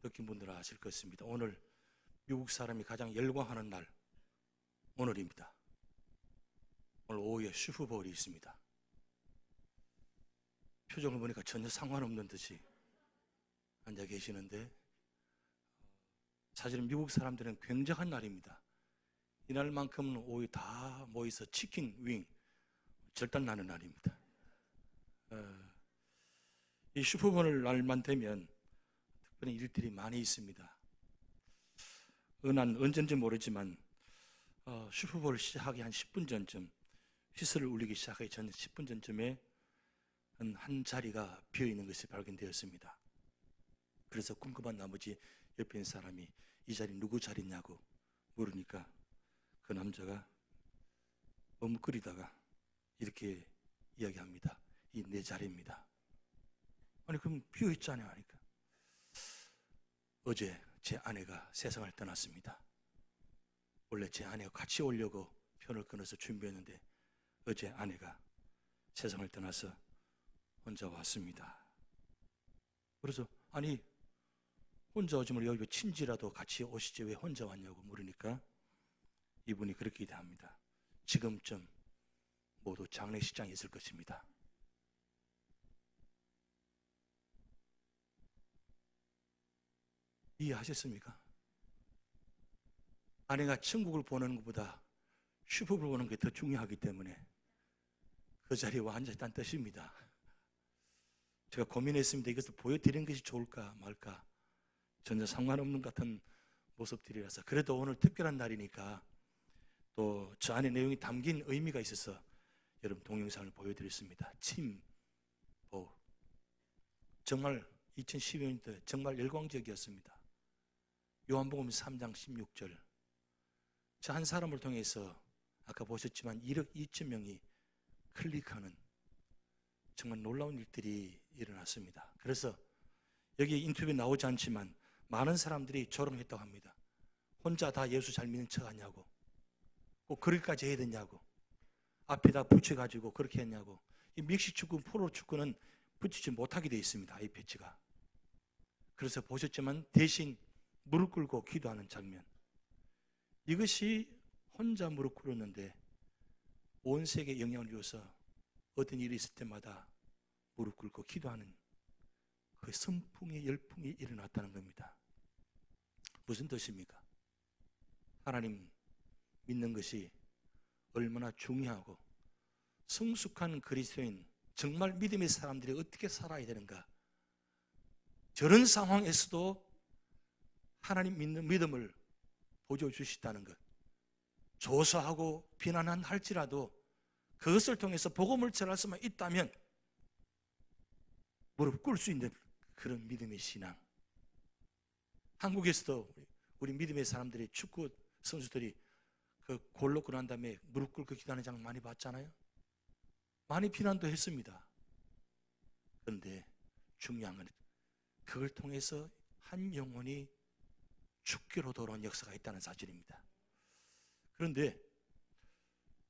느낀 분들은 아실 것입니다. 오늘 미국 사람이 가장 열광하는 날, 오늘입니다. 오늘 오후에 슈퍼볼이 있습니다. 표정을 보니까 전혀 상관없는 듯이 앉아 계시는데, 사실은 미국 사람들은 굉장한 날입니다. 이날만큼은 오후에 다 모여서 치킨 윙 절단나는 날입니다. 이 슈퍼볼 날만 되면 특별히 일들이 많이 있습니다. 언젠지 모르지만 슈퍼볼 시작하기 한 10분 전쯤, 휘슬을 울리기 시작하기 전 10분 전쯤에 한 자리가 비어있는 것이 발견되었습니다. 그래서 궁금한 나머지 옆에 있는 사람이 이 자리 누구 자리냐고 물으니까 그 남자가 머뭇거리다가 이렇게 이야기합니다. 이 내 자리입니다. 아니 그럼 비어있잖아요 하니까, 어제 제 아내가 세상을 떠났습니다. 원래 제 아내가 같이 오려고 편을 끊어서 준비했는데 어제 아내가 세상을 떠나서 혼자 왔습니다. 그래서 아니 혼자 오지 말고 여기 친지라도 같이 오시지 왜 혼자 왔냐고 물으니까 이분이 그렇게 대합니다. 지금쯤 모두 장례식장에 있을 것입니다. 이해하셨습니까? 아내가 천국을 보는 것보다 슈퍼볼 보는 게 더 중요하기 때문에 그 자리에 와 앉아있다는 뜻입니다. 제가 고민했습니다. 이것을 보여드리는 것이 좋을까 말까, 전혀 상관없는 같은 모습들이라서, 그래도 오늘 특별한 날이니까 또 저 안에 내용이 담긴 의미가 있어서 여러분 동영상을 보여드렸습니다. 침보, 정말 2012년도 정말 열광적이었습니다. 요한복음 3장 16절, 저 한 사람을 통해서 아까 보셨지만 1억 2천 명이 클릭하는 정말 놀라운 일들이 일어났습니다. 그래서 여기 인터뷰에 나오지 않지만 많은 사람들이 조롱했다고 합니다. 혼자 다 예수 잘 믿는 척 하냐고, 꼭 그렇게까지 해야 되냐고, 앞에다 붙여가지고 그렇게 했냐고. 이 믹스축구, 프로축구는 붙이지 못하게 되어 있습니다. 이 배치가. 그래서 보셨지만 대신 무릎 꿇고 기도하는 장면, 이것이 혼자 무릎 꿇었는데 온 세계에 영향을 주어서 어떤 일이 있을 때마다 무릎 꿇고 기도하는 그 선풍의 열풍이 일어났다는 겁니다. 무슨 뜻입니까? 하나님 믿는 것이 얼마나 중요하고, 성숙한 그리스도인, 정말 믿음의 사람들이 어떻게 살아야 되는가, 저런 상황에서도 하나님 믿는 믿음을 보여주시다는 것, 조사하고 비난한 할지라도 그것을 통해서 복음을 전할 수만 있다면 무릎 꿇을 수 있는 그런 믿음의 신앙. 한국에서도 우리 믿음의 사람들이, 축구 선수들이 그 골 넣고 난 다음에 무릎 꿇고 기도하는 장면 많이 봤잖아요. 많이 비난도 했습니다. 그런데 중요한 건 그걸 통해서 한 영혼이 죽기로 돌아온 역사가 있다는 사실입니다. 그런데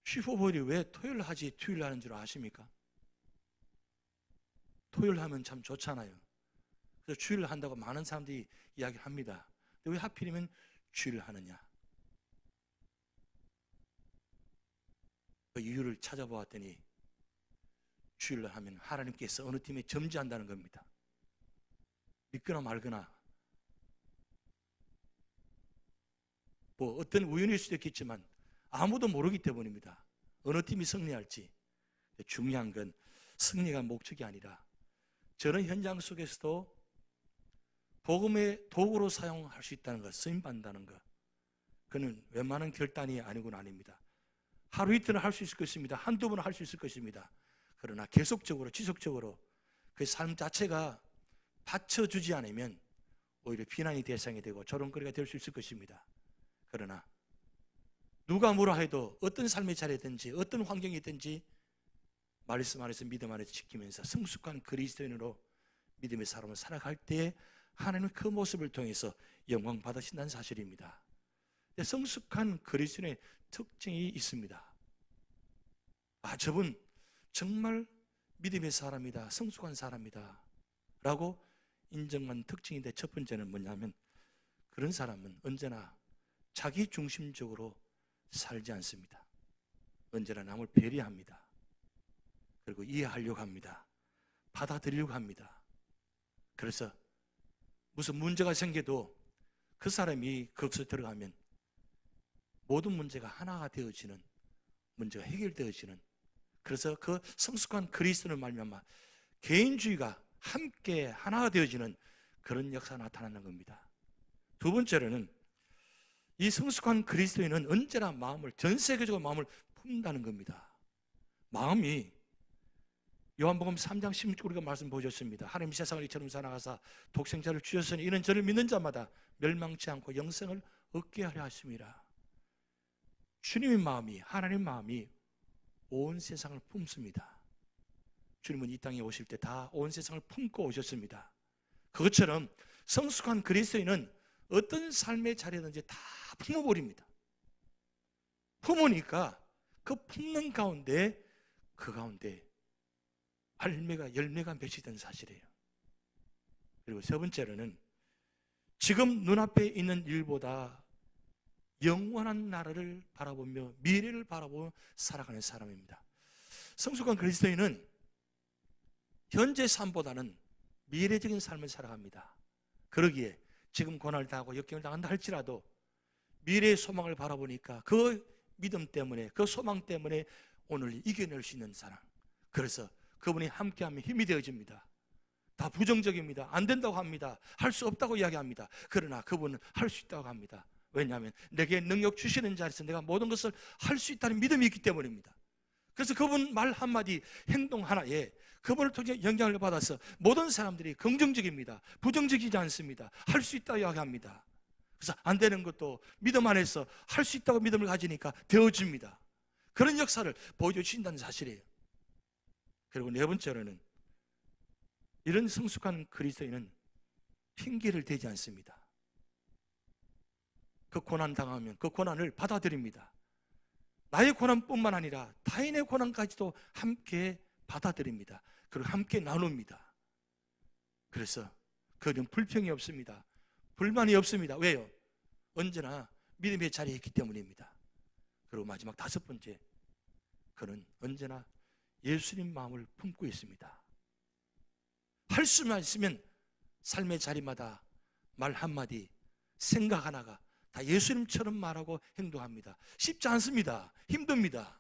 슈퍼볼이 왜 토요일 하지 토요일 하는 줄 아십니까? 토요일 하면 참 좋잖아요. 그래서 주일 한다고 많은 사람들이 이야기합니다. 근데 왜 하필이면 주일 하느냐? 그 이유를 찾아보았더니 주일날 하면 하나님께서 어느 팀에 점지한다는 겁니다. 믿거나 말거나, 뭐 어떤 우연일 수도 있겠지만 아무도 모르기 때문입니다. 어느 팀이 승리할지. 중요한 건 승리가 목적이 아니라 저런 현장 속에서도 복음의 도구로 사용할 수 있다는 것, 쓰임받는다는 것, 그는 웬만한 결단이 아니고는 아닙니다. 하루 이틀은 할 수 있을 것입니다. 한두 번은 할 수 있을 것입니다. 그러나 계속적으로 지속적으로 그 삶 자체가 받쳐주지 않으면 오히려 비난의 대상이 되고 조롱거리가 될 수 있을 것입니다. 그러나 누가 뭐라 해도 어떤 삶의 자리든지 어떤 환경이든지 말씀 안에서 믿음 안에서 지키면서 성숙한 그리스도인으로 믿음의 사람을 살아갈 때 하나님은 그 모습을 통해서 영광 받으신다는 사실입니다. 성숙한 그리스도인의 특징이 있습니다. 아, 저분 정말 믿음의 사람이다, 성숙한 사람이다 라고 인정한 특징인데, 첫 번째는 뭐냐면 그런 사람은 언제나 자기 중심적으로 살지 않습니다. 언제나 남을 배려합니다. 그리고 이해하려고 합니다. 받아들이려고 합니다. 그래서 무슨 문제가 생겨도 그 사람이 거기서 들어가면 모든 문제가 하나가 되어지는, 문제가 해결되어지는, 그래서 그 성숙한 그리스도를 말미암아 개인주의가 함께 하나가 되어지는 그런 역사가 나타나는 겁니다. 두 번째로는 이 성숙한 그리스도인은 언제나 마음을, 전 세계적으로 마음을 품는다는 겁니다. 마음이 요한복음 3장 16절 우리가 말씀 보셨습니다. 하나님 세상을 이처럼 사랑하사 독생자를 주셨으니 이는 저를 믿는 자마다 멸망치 않고 영생을 얻게 하려 하심이라. 주님의 마음이, 하나님의 마음이 온 세상을 품습니다. 주님은 이 땅에 오실 때 다 온 세상을 품고 오셨습니다. 그것처럼 성숙한 그리스도인은 어떤 삶의 자리든지 다 품어버립니다. 품으니까 그 품는 가운데, 그 가운데 알매가, 열매가 맺히던 사실이에요. 그리고 세 번째로는 지금 눈앞에 있는 일보다 영원한 나라를 바라보며 미래를 바라보며 살아가는 사람입니다. 성숙한 그리스도인은 현재 삶보다는 미래적인 삶을 살아갑니다. 그러기에 지금 고난을 당하고 역경을 당한다 할지라도 미래의 소망을 바라보니까 그 믿음 때문에, 그 소망 때문에 오늘 이겨낼 수 있는 사람, 그래서 그분이 함께하면 힘이 되어집니다. 다 부정적입니다. 안 된다고 합니다. 할 수 없다고 이야기합니다. 그러나 그분은 할 수 있다고 합니다. 왜냐하면 내게 능력 주시는 자리에서 내가 모든 것을 할 수 있다는 믿음이 있기 때문입니다. 그래서 그분 말 한마디, 행동 하나에 그분을 통해 영향을 받아서 모든 사람들이 긍정적입니다. 부정적이지 않습니다. 할 수 있다고 이야기합니다. 그래서 안 되는 것도 믿음 안에서 할 수 있다고 믿음을 가지니까 되어집니다. 그런 역사를 보여주신다는 사실이에요. 그리고 네 번째로는 이런 성숙한 그리스도인은 핑계를 대지 않습니다. 그 고난 당하면 그 고난을 받아들입니다. 나의 고난뿐만 아니라 타인의 고난까지도 함께 받아들입니다. 그리고 함께 나눕니다. 그래서 그는 불평이 없습니다. 불만이 없습니다. 왜요? 언제나 믿음의 자리에 있기 때문입니다. 그리고 마지막 다섯 번째, 그는 언제나 예수님 마음을 품고 있습니다. 할 수만 있으면 삶의 자리마다 말 한마디, 생각 하나가 다 예수님처럼 말하고 행동합니다. 쉽지 않습니다. 힘듭니다.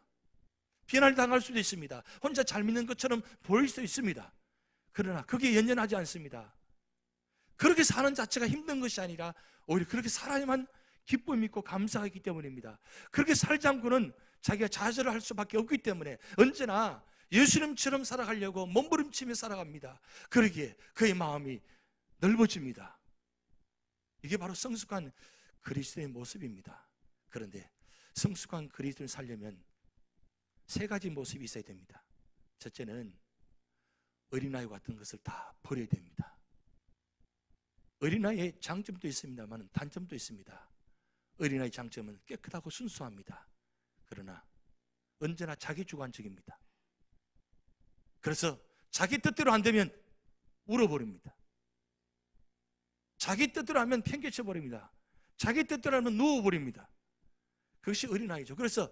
비난을 당할 수도 있습니다. 혼자 잘 믿는 것처럼 보일 수도 있습니다. 그러나 그게 연연하지 않습니다. 그렇게 사는 자체가 힘든 것이 아니라 오히려 그렇게 살아야만 기쁨이 있고 감사가 있기 때문입니다. 그렇게 살지 않고는 자기가 좌절을 할 수밖에 없기 때문에 언제나 예수님처럼 살아가려고 몸부림치며 살아갑니다. 그러기에 그의 마음이 넓어집니다. 이게 바로 성숙한 그리스도의 모습입니다. 그런데 성숙한 그리스도를 살려면 세 가지 모습이 있어야 됩니다. 첫째는 어린아이 같은 것을 다 버려야 됩니다. 어린아이의 장점도 있습니다만 단점도 있습니다. 어린아이 장점은 깨끗하고 순수합니다. 그러나 언제나 자기 주관적입니다. 그래서 자기 뜻대로 안 되면 울어버립니다. 자기 뜻대로 하면 팽개쳐버립니다. 자기 뜻대로 하면 누워버립니다. 그것이 어린아이죠. 그래서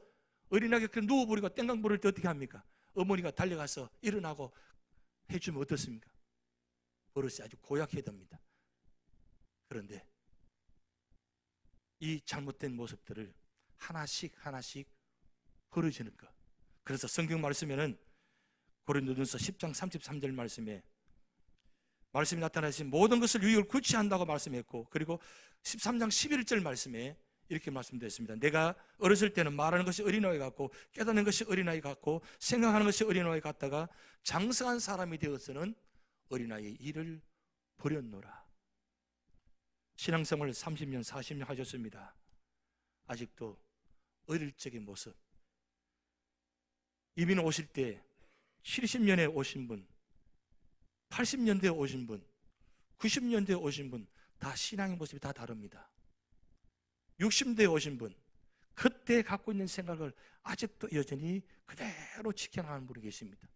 어린아이가 그렇게 누워버리고 땡강 부를 때 어떻게 합니까? 어머니가 달려가서 일어나고 해주면 어떻습니까? 버릇이 아주 고약해야 됩니다. 그런데 이 잘못된 모습들을 하나씩 버려지는 것. 그래서 성경 말씀에는 고린도전서 10장 33절 말씀이 나타나신 모든 것을 유익을 구취한다고 말씀했고, 그리고 13장 11절 말씀에 이렇게 말씀되었습니다. 내가 어렸을 때는 말하는 것이 어린아이 같고 깨닫는 것이 어린아이 같고 생각하는 것이 어린아이 같다가 장성한 사람이 되어서는 어린아이의 일을 버렸노라. 신앙생활을 30년 40년 하셨습니다. 아직도 어릴 적의 모습, 이민 오실 때 70년에 오신 분, 80년대에 오신 분, 90년대에 오신 분, 다 신앙의 모습이 다 다릅니다. 60대에 오신 분, 그때 갖고 있는 생각을 아직도 여전히 그대로 지켜나가는 분이 계십니다.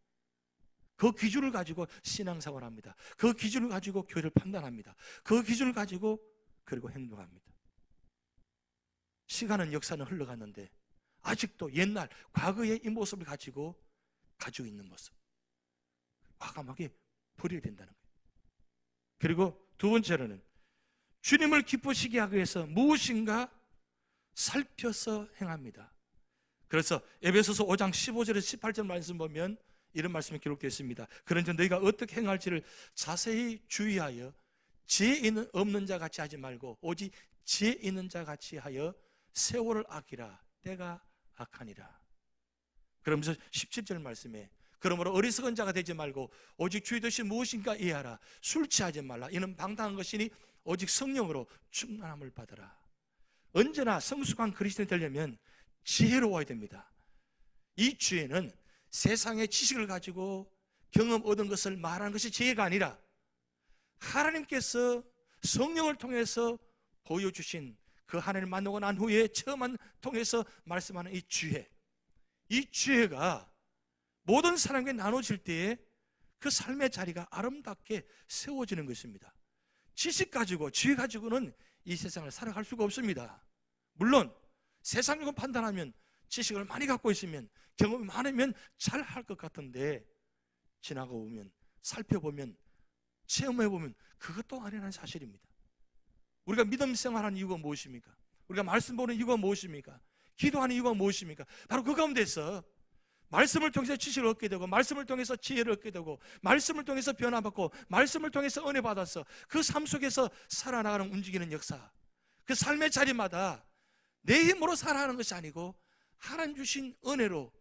그 기준을 가지고 신앙생활을 합니다. 그 기준을 가지고 교회를 판단합니다. 그 기준을 가지고 그리고 행동합니다. 시간은 역사는 흘러갔는데 아직도 옛날 과거의 이 모습을 가지고 있는 모습, 과감하게 버려야 된다는 거예요. 그리고 두 번째로는 주님을 기쁘시게 하기 위해서 무엇인가 살펴서 행합니다. 그래서 에베소서 5장 15절에서 18절 말씀 보면 이런 말씀이 기록되어 있습니다. 그런즉 너희가 어떻게 행할지를 자세히 주의하여 지혜 있는 없는 자 같이 하지 말고 오직 지혜 있는 자 같이 하여 세월을 아끼라. 때가 악하니라. 그러면서 17절 말씀에 그러므로 어리석은 자가 되지 말고 오직 주의 뜻이 무엇인가 이해하라. 술 취하지 말라. 이는 방탕한 것이니 오직 성령으로 충만함을 받으라. 언제나 성숙한 그리스도인이 되려면 지혜로워야 됩니다. 이 지혜는 세상의 지식을 가지고 경험 얻은 것을 말하는 것이 지혜가 아니라 하나님께서 성령을 통해서 보여주신 그 하나님을 만나고 난 후에 체험한 통해서 말씀하는 이 지혜, 이 지혜가 모든 사람에게 나눠질 때에 그 삶의 자리가 아름답게 세워지는 것입니다. 지식 가지고 지혜 가지고는 이 세상을 살아갈 수가 없습니다. 물론 세상적으로 판단하면 지식을 많이 갖고 있으면 경험이 많으면 잘 할 것 같은데 지나고 보면 살펴보면 체험해보면 그것도 아니라는 사실입니다. 우리가 믿음 생활하는 이유가 무엇입니까? 우리가 말씀 보는 이유가 무엇입니까? 기도하는 이유가 무엇입니까? 바로 그 가운데서 말씀을 통해서 지식을 얻게 되고 말씀을 통해서 지혜를 얻게 되고 말씀을 통해서 변화받고 말씀을 통해서 은혜 받아서 그 삶 속에서 살아나가는 움직이는 역사, 그 삶의 자리마다 내 힘으로 살아가는 것이 아니고 하나님 주신 은혜로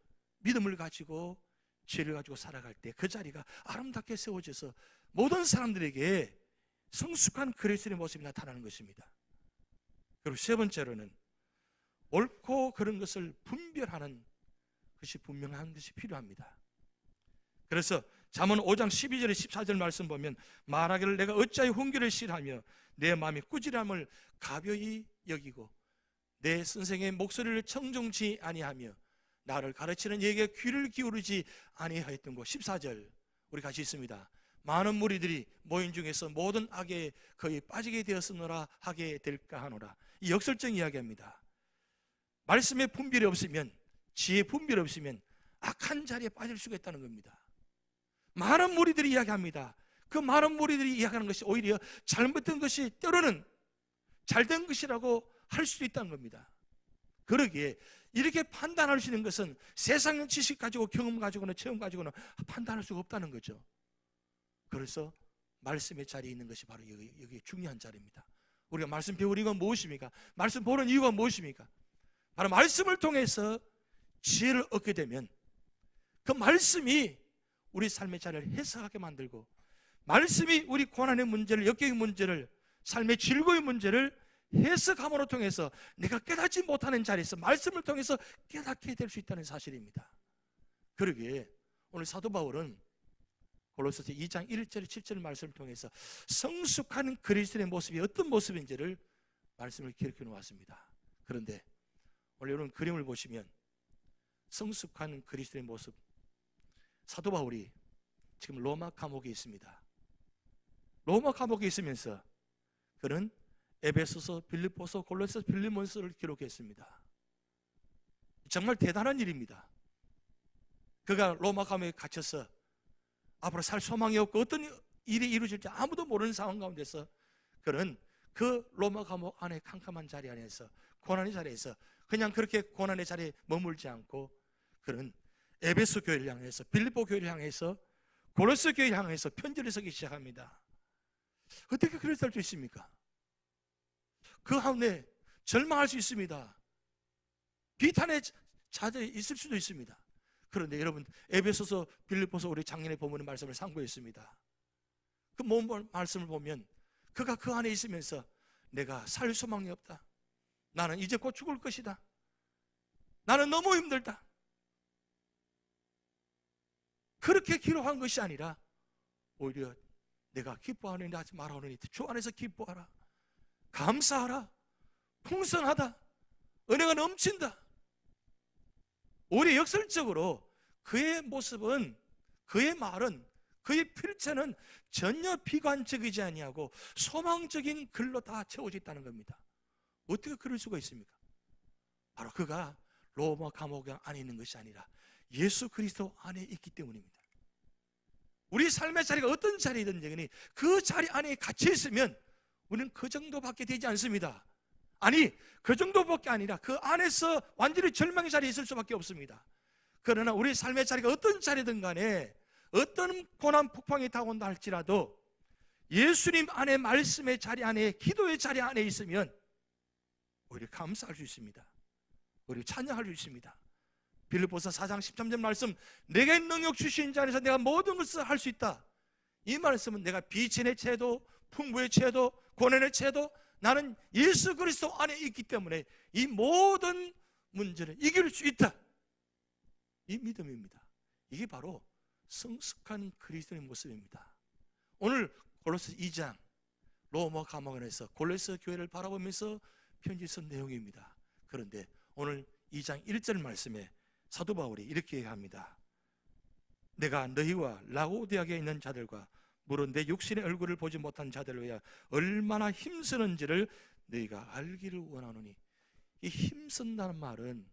믿음을 가지고 지혜를 가지고 살아갈 때 그 자리가 아름답게 세워져서 모든 사람들에게 성숙한 그리스도의 모습이 나타나는 것입니다. 그리고 세 번째로는 옳고 그른 것을 분별하는 것이 분명한 것이 필요합니다. 그래서 잠언 5장 12절에 14절 말씀 보면 말하기를 내가 어찌하여 훈계를 싫어하며 내 마음이 꾸지람을 가벼이 여기고 내 선생의 목소리를 청종치 아니하며 나를 가르치는 이에게 귀를 기울이지 아니하였던 것. 14절 우리 같이 있습니다. 많은 무리들이 모인 중에서 모든 악에 거의 빠지게 되었으노라 하게 될까 하노라. 이 역설적 이야기입니다. 말씀의 분별이 없으면, 지혜의 분별이 없으면 악한 자리에 빠질 수가 있다는 겁니다. 많은 무리들이 이야기합니다. 그 많은 무리들이 이야기하는 것이 오히려 잘못된 것이 때로는 잘된 것이라고 할 수도 있다는 겁니다. 그러기에 이렇게 판단할 수 있는 것은 세상의 지식 가지고 경험 가지고는 체험 가지고는 판단할 수가 없다는 거죠. 그래서 말씀의 자리에 있는 것이 바로 여기 중요한 자리입니다. 우리가 말씀 배울 이유가 무엇입니까? 말씀 보는 이유가 무엇입니까? 바로 말씀을 통해서 지혜를 얻게 되면 그 말씀이 우리 삶의 자리를 해석하게 만들고 말씀이 우리 고난의 문제를, 역경의 문제를, 삶의 즐거움의 문제를 해석함으로 통해서 내가 깨닫지 못하는 자리에서 말씀을 통해서 깨닫게 될 수 있다는 사실입니다. 그러기에 오늘 사도 바울은 골로새서 2장 1절 7절 말씀을 통해서 성숙한 그리스도의 모습이 어떤 모습인지를 말씀을 기록해 놓았습니다. 그런데 오늘 여러분 그림을 보시면 성숙한 그리스도의 모습, 사도 바울이 지금 로마 감옥에 있습니다. 로마 감옥에 있으면서 그는 에베소서, 빌립보서, 골로새서, 빌레몬서를 기록했습니다. 정말 대단한 일입니다. 그가 로마 감옥에 갇혀서 앞으로 살 소망이 없고 어떤 일이 이루어질지 아무도 모르는 상황 가운데서 그는 그 로마 감옥 안에 캄캄한 자리 안에서 고난의 자리에서 그냥 그렇게 고난의 자리에 머물지 않고 그는 에베소 교회를 향해서, 빌립보 교회를 향해서, 골로새 교회를 향해서 편지를 쓰기 시작합니다. 어떻게 그럴 수 있습니까? 그 가운데 절망할 수 있습니다. 비탄의 자들이 있을 수도 있습니다. 그런데 여러분 에베소서, 빌립보서 우리 작년에 본문의 말씀을 참고했습니다. 그 말씀을 보면 그가 그 안에 있으면서 내가 살 소망이 없다. 나는 이제 곧 죽을 것이다. 나는 너무 힘들다. 그렇게 기록한 것이 아니라 오히려 내가 기뻐하느니 하지 말아오느니 주 안에서 기뻐하라. 감사하라. 풍성하다. 은혜가 넘친다. 오히려 역설적으로 그의 모습은 그의 말은, 그의 필체는 전혀 비관적이지 아니하고 소망적인 글로 다 채워져 있다는 겁니다. 어떻게 그럴 수가 있습니까? 바로 그가 로마 감옥 안에 있는 것이 아니라 예수 그리스도 안에 있기 때문입니다. 우리 삶의 자리가 어떤 자리든지 그 자리 안에 갇혀 있으면 우리는 그 정도밖에 되지 않습니다. 아니, 그 정도밖에 아니라 그 안에서 완전히 절망의 자리에 있을 수밖에 없습니다. 그러나 우리 삶의 자리가 어떤 자리든 간에 어떤 고난 폭풍이 다가온다 할지라도 예수님 안에, 말씀의 자리 안에, 기도의 자리 안에 있으면 오히려 감사할 수 있습니다. 오히려 찬양할 수 있습니다. 빌립보서 4장 13절 말씀, 내게 능력 주신 자 안에서 내가 모든 것을 할 수 있다. 이 말씀은 내가 비천의 채도, 풍부의 채도, 고난의 채도, 나는 예수 그리스도 안에 있기 때문에 이 모든 문제를 이길 수 있다. 이 믿음입니다. 이게 바로 성숙한 그리스도의 모습입니다. 오늘 골로새 2장 로마 감옥 안에서 골로새 교회를 바라보면서 편지 쓴 내용입니다. 그런데 오늘 2장 1절 말씀에 사도 바울이 이렇게 얘기합니다. 내가 너희와 라오디아에 있는 자들과 물론 내 육신의 얼굴을 보지 못한 자들을 위하여 얼마나 힘쓰는지를 너희가 알기를 원하노니. 이 힘쓴다는 말은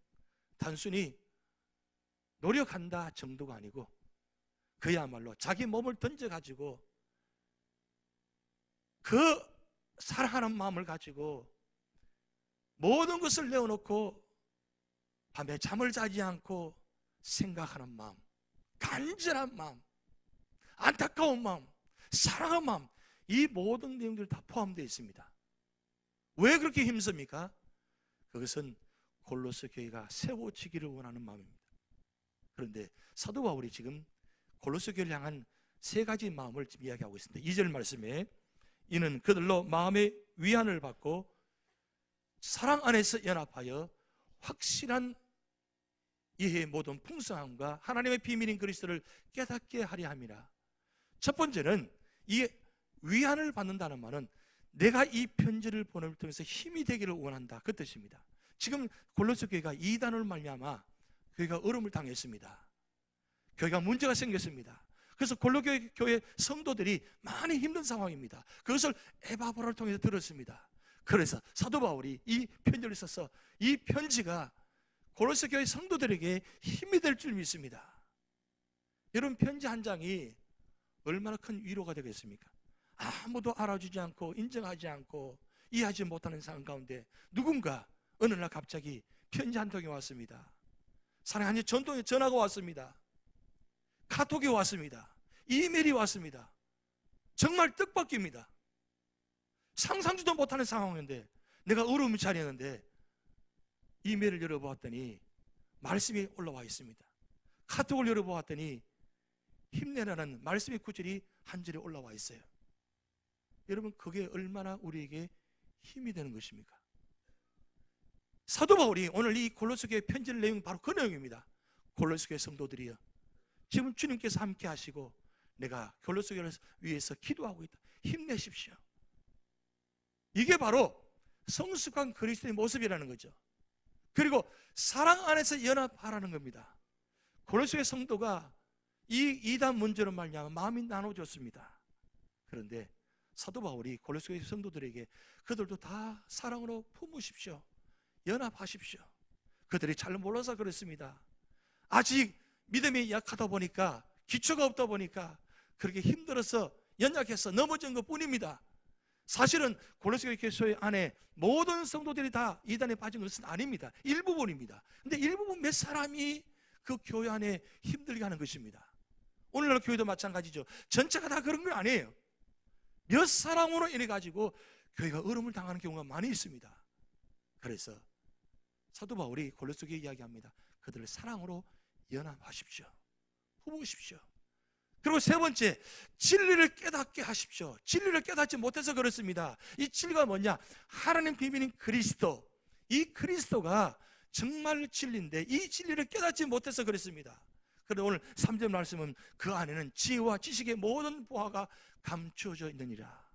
단순히 노력한다 정도가 아니고 그야말로 자기 몸을 던져가지고 그 사랑하는 마음을 가지고 모든 것을 내어놓고 밤에 잠을 자지 않고 생각하는 마음, 간절한 마음, 안타까운 마음, 사랑하는 마음, 이 모든 내용들이 다 포함되어 있습니다. 왜 그렇게 힘씁니까? 그것은 골로새 교회가 세워지기를 원하는 마음입니다. 그런데 사도 바울이 지금 골로새 교회를 향한 세 가지 마음을 지금 이야기하고 있습니다. 2절 말씀에 이는 그들로 마음의 위안을 받고 사랑 안에서 연합하여 확실한 이해의 모든 풍성함과 하나님의 비밀인 그리스도를 깨닫게 하려 함이라. 첫 번째는 이 위안을 받는다는 말은 내가 이 편지를 보냄을 통해서 힘이 되기를 원한다, 그 뜻입니다. 지금 골로새 교회가 이단으로 말미암아 교회가 어려움을 당했습니다. 교회가 문제가 생겼습니다. 그래서 골로새 교회 성도들이 많이 힘든 상황입니다. 그것을 에바브라를 통해서 들었습니다. 그래서 사도 바울이 이 편지를 써서 이 편지가 골로새 교회 성도들에게 힘이 될 줄 믿습니다. 여러분, 편지 한 장이 얼마나 큰 위로가 되겠습니까? 아무도 알아주지 않고 인정하지 않고 이해하지 못하는 상황 가운데 누군가 어느 날 갑자기 편지 한 통이 왔습니다. 사랑하는 전통에 전화가 왔습니다. 카톡이 왔습니다. 이메일이 왔습니다. 정말 뜻밖입니다. 상상지도 못하는 상황인데 내가 어려움을 처했는데 이메일을 열어보았더니 말씀이 올라와 있습니다. 카톡을 열어보았더니 힘내라는 말씀의 구절이 한 절에 올라와 있어요. 여러분, 그게 얼마나 우리에게 힘이 되는 것입니까? 사도 바울이 오늘 이 골로새 교회 편지의 내용이 바로 그 내용입니다. 골로새 교회 성도들이여, 지금 주님께서 함께 하시고 내가 골로새 교회를 위해서 기도하고 있다. 힘내십시오. 이게 바로 성숙한 그리스도의 모습이라는 거죠. 그리고 사랑 안에서 연합하라는 겁니다. 골로새 교회 성도가 이 이단 문제로 말미암아 마음이 나눠졌습니다. 그런데 사도 바울이 골로새 교회 성도들에게 그들도 다 사랑으로 품으십시오. 연합하십시오. 그들이 잘 몰라서 그렇습니다. 아직 믿음이 약하다 보니까, 기초가 없다 보니까 그렇게 힘들어서 연약해서 넘어진 것 뿐입니다. 사실은 골로새 교회 안에 모든 성도들이 다 이단에 빠진 것은 아닙니다. 일부분입니다. 근데 일부분 몇 사람이 그 교회 안에 힘들게 하는 것입니다. 오늘날 교회도 마찬가지죠. 전체가 다 그런 건 아니에요. 몇 사람으로 인해 가지고 교회가 어려움을 당하는 경우가 많이 있습니다. 그래서 사도 바울이 골로새 교회에 이야기합니다. 그들을 사랑으로 연합하십시오. 품으십시오. 그리고 세 번째, 진리를 깨닫게 하십시오. 진리를 깨닫지 못해서 그렇습니다. 이 진리가 뭐냐? 하나님 비밀인 그리스도. 이 그리스도가 정말 진리인데 이 진리를 깨닫지 못해서 그렇습니다. 그런데 오늘 3절 말씀은 그 안에는 지혜와 지식의 모든 보화가 감추어져 있느니라.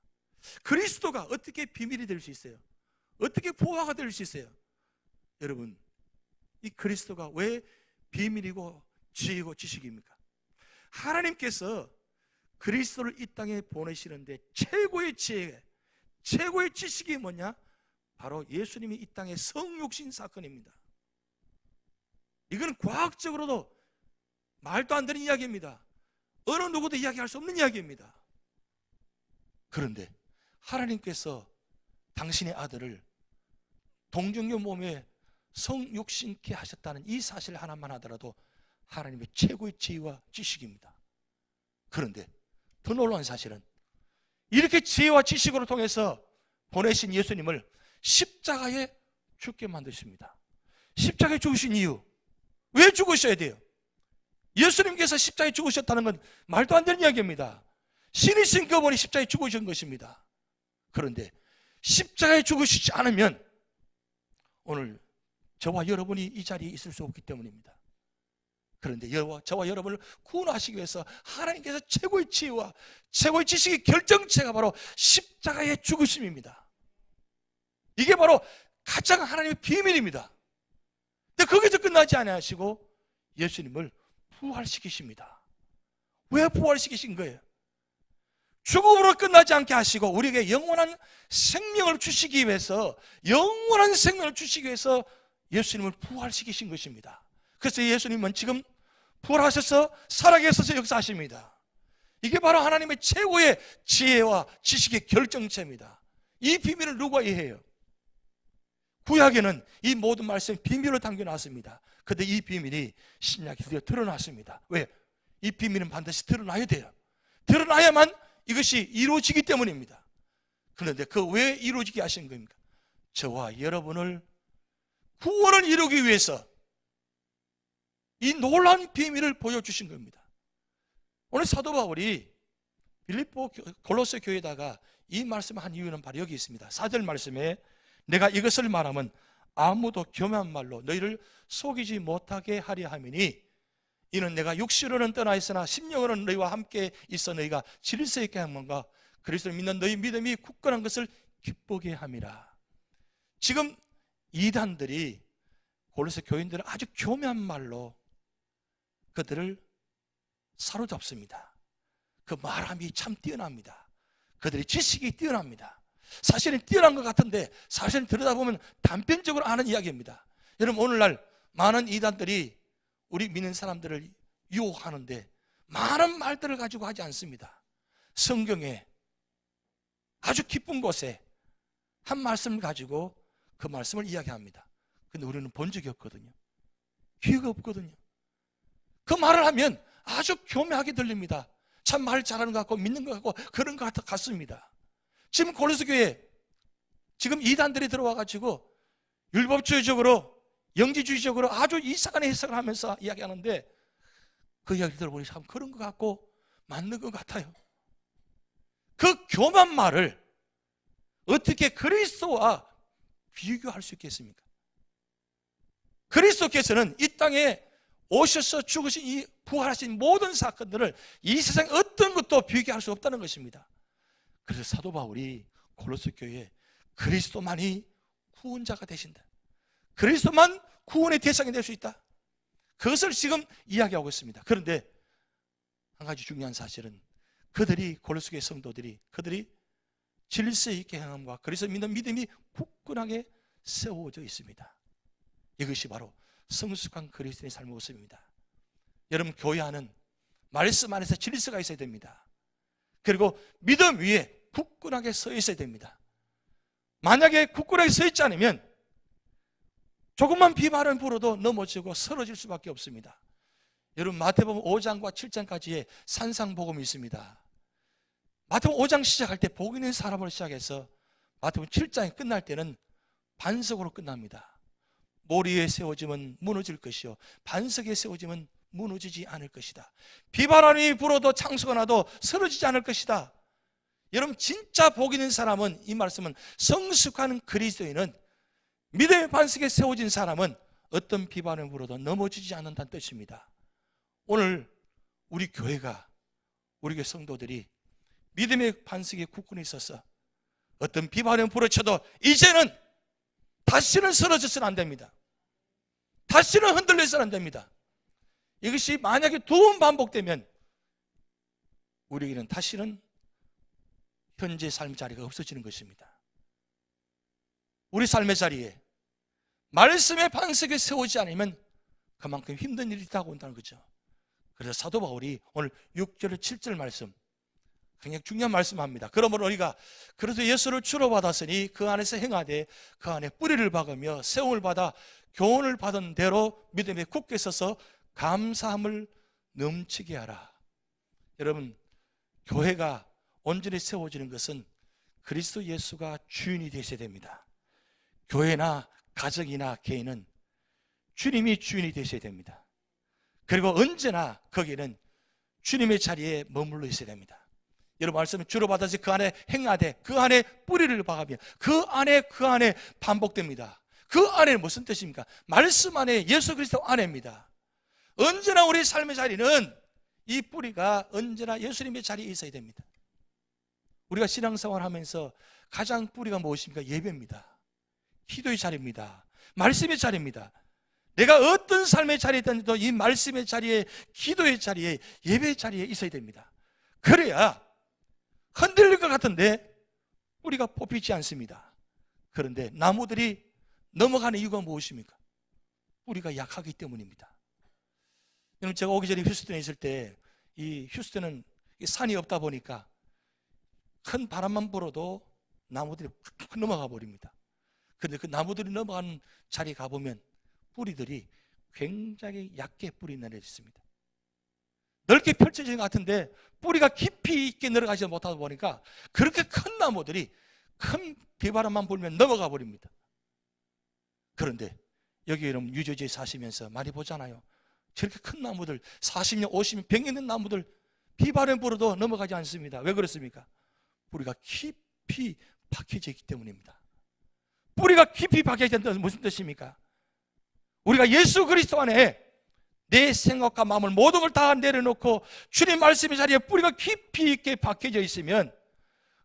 그리스도가 어떻게 비밀이 될 수 있어요? 어떻게 보화가 될 수 있어요? 여러분, 이 그리스도가 왜 비밀이고 지혜고 지식입니까? 하나님께서 그리스도를 이 땅에 보내시는데 최고의 지혜, 최고의 지식이 뭐냐? 바로 예수님이 이 땅에 성육신 사건입니다. 이건 과학적으로도 말도 안 되는 이야기입니다. 어느 누구도 이야기할 수 없는 이야기입니다. 그런데 하나님께서 당신의 아들을 동정녀 몸에 성육신케 하셨다는 이 사실 하나만 하더라도 하나님의 최고의 지혜와 지식입니다. 그런데 더 놀라운 사실은 이렇게 지혜와 지식으로 통해서 보내신 예수님을 십자가에 죽게 만드십니다. 십자가에 죽으신 이유, 왜 죽으셔야 돼요? 예수님께서 십자가에 죽으셨다는 건 말도 안 되는 이야기입니다. 신이신 그분이 십자가에 죽으신 것입니다. 그런데 십자가에 죽으시지 않으면 오늘 저와 여러분이 이 자리에 있을 수 없기 때문입니다. 그런데 저와 여러분을 구원하시기 위해서 하나님께서 최고의 지혜와 최고의 지식의 결정체가 바로 십자가의 죽으심입니다. 이게 바로 가장 하나님의 비밀입니다. 근데 거기서 끝나지 않으시고 예수님을 부활시키십니다. 왜 부활시키신 거예요? 죽음으로 끝나지 않게 하시고 우리에게 영원한 생명을 주시기 위해서, 영원한 생명을 주시기 위해서 예수님을 부활시키신 것입니다. 그래서 예수님은 지금 부활하셔서 살아계셔서 역사하십니다. 이게 바로 하나님의 최고의 지혜와 지식의 결정체입니다. 이 비밀을 누가 이해해요? 구약에는 이 모든 말씀이 비밀로 담겨놨습니다. 그런데 이 비밀이 신약에 드디어 드러났습니다. 왜? 이 비밀은 반드시 드러나야 돼요. 드러나야만 이것이 이루어지기 때문입니다. 그런데 그 왜 이루어지게 하신 겁니까? 저와 여러분을 구원을 이루기 위해서 이 놀라운 비밀을 보여주신 겁니다. 오늘 사도 바울이 빌립보 골로새 교회에다가 이 말씀을 한 이유는 바로 여기 있습니다. 4절 말씀에 내가 이것을 말하면 아무도 교묘한 말로 너희를 속이지 못하게 하려 함이니 이는 내가 육시로는 떠나 있으나 심령으로는 너희와 함께 있어 너희가 질서 있게 함과 그리스도를 믿는 너희 믿음이 굳건한 것을 기쁘게 함이라. 지금 이단들이 골로새 교인들을 아주 교묘한 말로 그들을 사로잡습니다. 그 말함이 참 뛰어납니다. 그들의 지식이 뛰어납니다. 사실은 뛰어난 것 같은데 사실은 들여다보면 단편적으로 아는 이야기입니다. 여러분, 오늘날 많은 이단들이 우리 믿는 사람들을 유혹하는데 많은 말들을 가지고 하지 않습니다. 성경에 아주 깊은 곳에 한 말씀을 가지고 그 말씀을 이야기합니다. 근데 우리는 본 적이 없거든요. 기회가 없거든요. 그 말을 하면 아주 교묘하게 들립니다. 참 말 잘하는 것 같고 믿는 것 같고 그런 것 같습니다. 지금 골로새 교회에 지금 이단들이 들어와가지고 율법주의적으로 영지주의적으로 아주 이상한 해석을 하면서 이야기하는데 그 이야기 들어보니 참 그런 것 같고 맞는 것 같아요. 그 교묘한 말을 어떻게 그리스도와 비교할 수 있겠습니까? 그리스도께서는 이 땅에 오셔서 죽으신 이 부활하신 모든 사건들을 이 세상 어떤 것도 비교할 수 없다는 것입니다. 그래서 사도 바울이 골로새 교회에 그리스도만이 구원자가 되신다, 그리스도만 구원의 대상이 될 수 있다, 그것을 지금 이야기하고 있습니다. 그런데 한 가지 중요한 사실은 그들이 골로새 교회 성도들이 그들이 질서 있게 행함과 그리스도 믿는 믿음이 굳건하게 세워져 있습니다. 이것이 바로 성숙한 그리스도인의 삶의 모습입니다. 여러분, 교회 안은 말씀 안에서 질서가 있어야 됩니다. 그리고 믿음 위에 굳건하게 서 있어야 됩니다. 만약에 굳건하게 서 있지 않으면 조금만 비바람 불어도 넘어지고 쓰러질 수밖에 없습니다. 여러분, 마태복음 5장과 7장까지의 산상복음이 있습니다. 마태복음 5장 시작할 때 복 있는 사람으로 시작해서 마태복음 7장이 끝날 때는 반석으로 끝납니다. 모리에 세워지면 무너질 것이요 반석에 세워지면 무너지지 않을 것이다. 비바람이 불어도 창수가 나도 쓰러지지 않을 것이다. 여러분, 진짜 복 있는 사람은, 이 말씀은 성숙한 그리스도인은, 믿음의 반석에 세워진 사람은 어떤 비바람이 불어도 넘어지지 않는다는 뜻입니다. 오늘 우리 교회가, 우리 교회 성도들이 믿음의 반석에 굳건히 있어서 어떤 비바람이 불어쳐도 이제는 다시는 쓰러져서는 안 됩니다. 다시는 흔들려서는 안 됩니다. 이것이 만약에 두 번 반복되면 우리에게는 다시는 현재 삶의 자리가 없어지는 것입니다. 우리 삶의 자리에 말씀의 반석에 세우지 않으면 그만큼 힘든 일이 다가온다는 거죠. 그래서 사도 바울이 오늘 6절 7절 말씀 굉장히 중요한 말씀합니다. 그러므로 우리가 그래도 예수를 주로 받았으니 그 안에서 행하되 그 안에 뿌리를 박으며 세움을 받아 교훈을 받은 대로 믿음에 굳게 서서 감사함을 넘치게 하라. 여러분, 교회가 온전히 세워지는 것은 그리스도 예수가 주인이 되셔야 됩니다. 교회나 가정이나 개인은 주님이 주인이 되셔야 됩니다. 그리고 언제나 거기는 주님의 자리에 머물러 있어야 됩니다. 여러분, 말씀은 주로 받아서 그 안에 행하되 그 안에 뿌리를 박으며 그 안에 반복됩니다. 그 안에는 무슨 뜻입니까? 말씀 안에 예수 그리스도 안에입니다. 언제나 우리 삶의 자리는 이 뿌리가 언제나 예수님의 자리에 있어야 됩니다. 우리가 신앙생활 하면서 가장 뿌리가 무엇입니까? 예배입니다. 기도의 자리입니다. 말씀의 자리입니다. 내가 어떤 삶의 자리에 있든지도 이 말씀의 자리에, 기도의 자리에, 예배의 자리에 있어야 됩니다. 그래야 흔들릴 것 같은데 뿌리가 뽑히지 않습니다. 그런데 나무들이 넘어가는 이유가 무엇입니까? 뿌리가 약하기 때문입니다. 여러분, 제가 오기 전에 휴스턴에 있을 때 이 휴스턴은 산이 없다 보니까 큰 바람만 불어도 나무들이 팍 넘어가 버립니다. 그런데 그 나무들이 넘어가는 자리에 가보면 뿌리들이 굉장히 얇게 뿌리 내려 있습니다. 넓게 펼쳐진 것 같은데 뿌리가 깊이 있게 내려가지 못하다 보니까 그렇게 큰 나무들이 큰 비바람만 불면 넘어가 버립니다. 그런데 여기 여러분 유저지에 사시면서 많이 보잖아요. 저렇게 큰 나무들 40년, 50년, 100년 된 나무들 비바람 불어도 넘어가지 않습니다. 왜 그렇습니까? 뿌리가 깊이 박혀져 있기 때문입니다. 뿌리가 깊이 박혀져 있다는 무슨 뜻입니까? 우리가 예수 그리스도 안에 내 생각과 마음을 모든 걸 다 내려놓고 주님 말씀의 자리에 뿌리가 깊이 있게 박혀져 있으면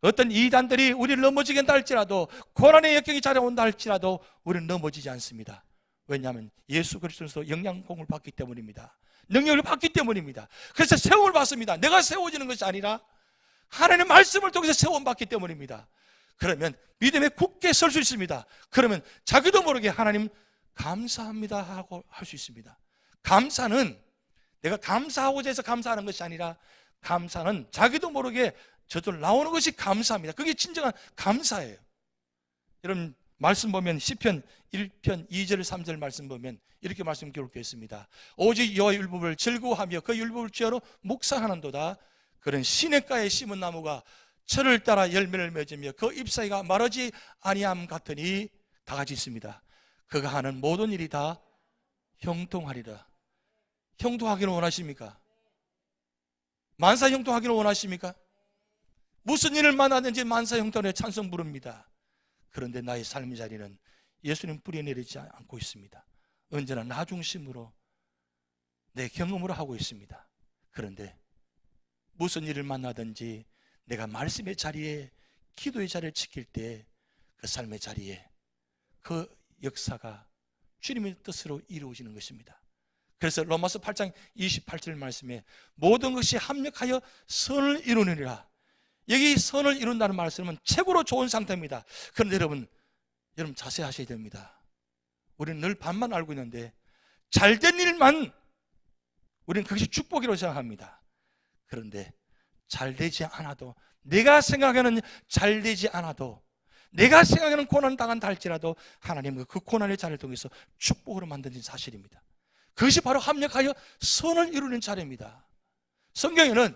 어떤 이단들이 우리를 넘어지게 한다 할지라도 고난의 역경이 찾아온다 할지라도 우리는 넘어지지 않습니다. 왜냐하면 예수 그리스도에서 영양공을 받기 때문입니다. 능력을 받기 때문입니다. 그래서 세움을 받습니다. 내가 세워지는 것이 아니라 하나님의 말씀을 통해서 세움 받기 때문입니다. 그러면 믿음에 굳게 설 수 있습니다. 그러면 자기도 모르게 하나님 감사합니다 하고 할 수 있습니다. 감사는 내가 감사하고자 해서 감사하는 것이 아니라 감사는 자기도 모르게 저절로 나오는 것이 감사합니다. 그게 진정한 감사예요. 여러분 말씀 보면 시편 1편 2절 3절 말씀 보면 이렇게 말씀 기록되어 있습니다. 오직 여호와의 율법을 즐거워하며 그 율법을 죄로 묵상하는도다. 그런 시냇가에 심은 나무가 철을 따라 열매를 맺으며 그 잎사귀가 마르지 아니함 같으니 다 같이 있습니다. 그가 하는 모든 일이 다 형통하리라. 형통하기를 원하십니까? 만사 형통하기를 원하십니까? 무슨 일을 만나든지 만사 형통에 찬송 부릅니다. 그런데 나의 삶의 자리는 예수님 뿌리 내리지 않고 있습니다. 언제나 나 중심으로 내 경험으로 하고 있습니다. 그런데 무슨 일을 만나든지 내가 말씀의 자리에, 기도의 자리를 지킬 때 그 삶의 자리에 그 역사가 주님의 뜻으로 이루어지는 것입니다. 그래서 로마서 8장 28절 말씀에 모든 것이 합력하여 선을 이루느니라. 여기 선을 이룬다는 말씀은 최고로 좋은 상태입니다. 그런데 여러분 자세히 하셔야 됩니다. 우리는 늘 반만 알고 있는데 잘된 일만 우리는 그것이 축복이라고 생각합니다. 그런데 잘되지 않아도, 내가 생각하는 잘되지 않아도, 내가 생각하는 고난 당한다 할지라도 하나님은 그 고난의 자리를 통해서 축복으로 만드는 사실입니다. 그것이 바로 합력하여 선을 이루는 자리입니다. 성경에는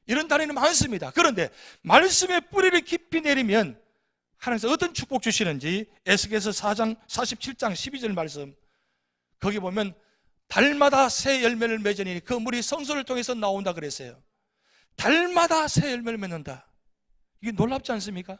이런 단어는 많습니다. 그런데 말씀의 뿌리를 깊이 내리면 하나님께서 어떤 축복 주시는지 에스겔서 4장 47장 12절 말씀, 거기 보면 달마다 새 열매를 맺으니 그 물이 성소를 통해서 나온다 그랬어요. 달마다 새 열매를 맺는다. 이게 놀랍지 않습니까?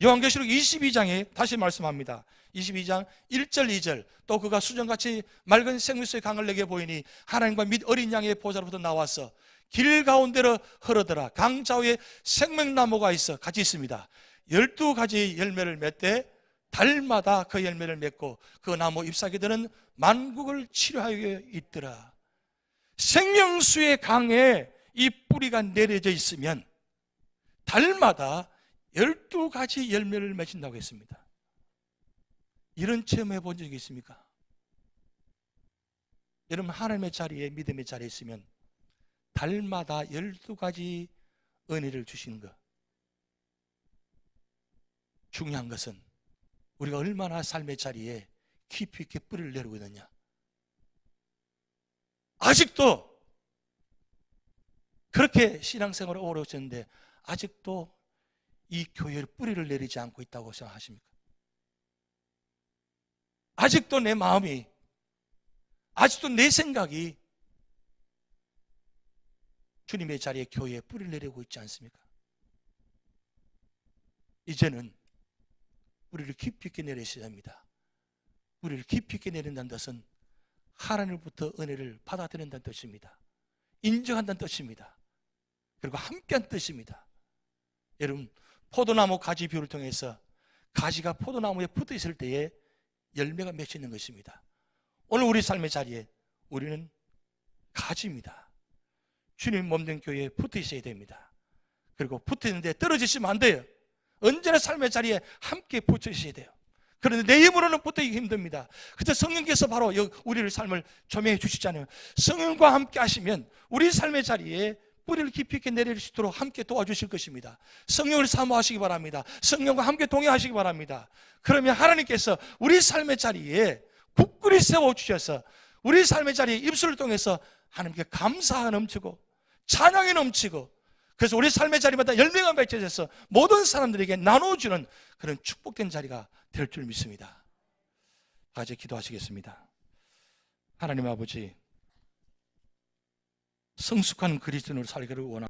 요한계시록 22장에 다시 말씀합니다. 22장 1절 2절 또 그가 수정같이 맑은 생명수의 강을 내게 보이니 하나님과 및 어린 양의 보좌로부터 나와서 길 가운데로 흐르더라. 강 좌우에 생명나무가 있어 같이 있습니다. 12가지 열매를 맺되 달마다 그 열매를 맺고 그 나무 잎사귀들은 만국을 치료하여 있더라. 생명수의 강에 이 뿌리가 내려져 있으면 달마다 12가지 열매를 맺힌다고 했습니다. 이런 체험해 본 적이 있습니까? 여러분, 하나님의 자리에, 믿음의 자리에 있으면 달마다 12가지 은혜를 주시는 것. 중요한 것은 우리가 얼마나 삶의 자리에 깊이 있게 뿌리를 내리고 있느냐. 아직도 그렇게 신앙생활을 오래 하셨는데 아직도 이 교회에 뿌리를 내리지 않고 있다고 생각하십니까? 아직도 내 마음이, 아직도 내 생각이 주님의 자리에, 교회에 뿌리를 내리고 있지 않습니까? 이제는 뿌리를 깊이 있게 내리셔야 합니다. 뿌리를 깊이 있게 내린다는 뜻은 하나님으로부터 은혜를 받아들인다는 뜻입니다. 인정한다는 뜻입니다. 그리고 함께한 뜻입니다. 여러분, 포도나무 가지 비유를 통해서 가지가 포도나무에 붙어 있을 때에 열매가 맺히는 것입니다. 오늘 우리 삶의 자리에 우리는 가지입니다. 주님 몸된 교회에 붙어 있어야 됩니다. 그리고 붙어 있는데 떨어지시면 안 돼요. 언제나 삶의 자리에 함께 붙어 있어야 돼요. 그런데 내 힘으로는 붙어있기 힘듭니다. 그래서 성령께서 바로 우리를 삶을 조명해 주시잖아요. 성령과 함께 하시면 우리 삶의 자리에 뿌리를 깊이 있게 내릴 수 있도록 함께 도와주실 것입니다. 성령을 사모하시기 바랍니다. 성령과 함께 동행하시기 바랍니다. 그러면 하나님께서 우리 삶의 자리에 굳건히 세워주셔서 우리 삶의 자리에 입술을 통해서 하나님께 감사가 넘치고 찬양이 넘치고, 그래서 우리 삶의 자리마다 열매가 맺혀져서 모든 사람들에게 나눠주는 그런 축복된 자리가 될 줄 믿습니다. 같이 기도하시겠습니다. 하나님 아버지, 성숙한 그리스도인으로 살기를 원합니다.